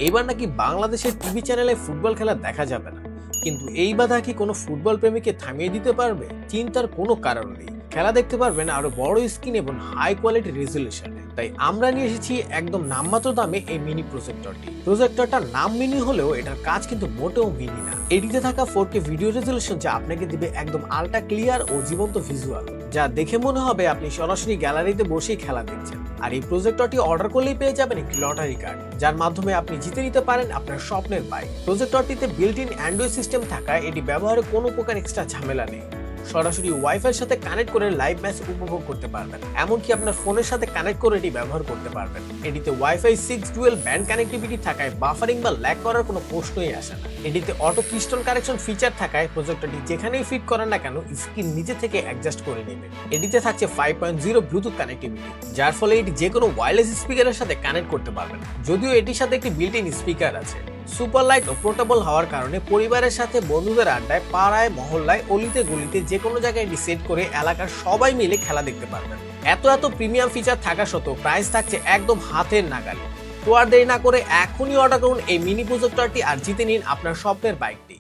এবার নাকি বাংলাদেশের টিভি চ্যানেলে ফুটবল খেলা দেখা যাবে না, কিন্তু এই বাধা কি কোনো ফুটবল প্রেমীকে থামিয়ে দিতে পারবে? চিন্তার কোনো কারণ নেই, খেলা দেখতে পারবেন আরো বড় স্ক্রিন এবং হাই কোয়ালিটি রেজুলেশনে। তাই আমরা নিয়ে এসেছি একদম নামমাত্র দামে এই মিনি প্রজেক্টরটি। প্রজেক্টরটার নাম মিনি হলেও এটার কাজ কিন্তু মোটেও মিনি না। এটিতে থাকা 4K ভিডিও রেজুলেশন যা আপনাকে দিবে একদম আল্ট্রা ক্লিয়ার ও জীবন্ত ভিজুয়াল, যা দেখে মনে হবে আপনি সরাসরি গ্যালারিতে বসেই খেলা দেখছেন। আর এই প্রজেক্টরটি অর্ডার করলেই পেয়ে যাবেন একটি লটারি কার্ড, যার মাধ্যমে আপনি জিতে নিতে পারেন আপনার স্বপ্নের বাইক। প্রজেক্টরটিতে বিল্ট ইন অ্যান্ড্রয়েড সিস্টেম থাকায় এটি ব্যবহারে কোনো প্রকার এক্সট্রা ঝামেলা নেই। সরাসরি ওয়াইফাই সাথে কানেক্ট করে লাইভ ম্যাচ উপভোগ করতে পারবেন, এমনকি আপনার ফোনের সাথে কানেক্ট করে এটি ব্যবহার করতে পারবেন। এটিতে ওয়াইফাই 6 ডুয়েল ব্যান্ড কানেক্টিভিটি থাকায় বাফারিং বা ল্যাগ করার কোনো প্রশ্নই আসে না। এটিতে অটো ক্রিস্টাল কারেকশন ফিচার থাকায় প্রজেক্টরটি যেখানেই ফিট করেন না কেন স্ক্রিন নিজে থেকে অ্যাডজাস্ট করে নেবে। এটিতে থাকছে 5.0 ব্লুটুথ কানেক্টিভিটি, যার ফলে এটি যে কোনো ওয়্যারলেস স্পিকারের সাথে কানেক্ট করতে পারবেন। যদিও এটির সাথে একটি বিল্ট ইন স্পিকার আছে। সুপার লাইট ও পোর্টেবল হওয়ার কারণে পরিবারের সাথে বন্ধুদের আড্ডায়, পাড়ায়, মহল্লায়, অলিতে গলিতে যে কোনো জায়গায় এটি সেট করে এলাকার সবাই মিলে খেলা দেখতে পারবেন। এত প্রিমিয়াম ফিচার থাকা সত্ত্বেও প্রাইস থাকছে একদম হাতের নাগালে। তো আর দেরি না করে এখনই অর্ডার করুন এই মিনি প্রজেক্টরটি আর জিতে নিন আপনার স্বপ্নের বাইকটি।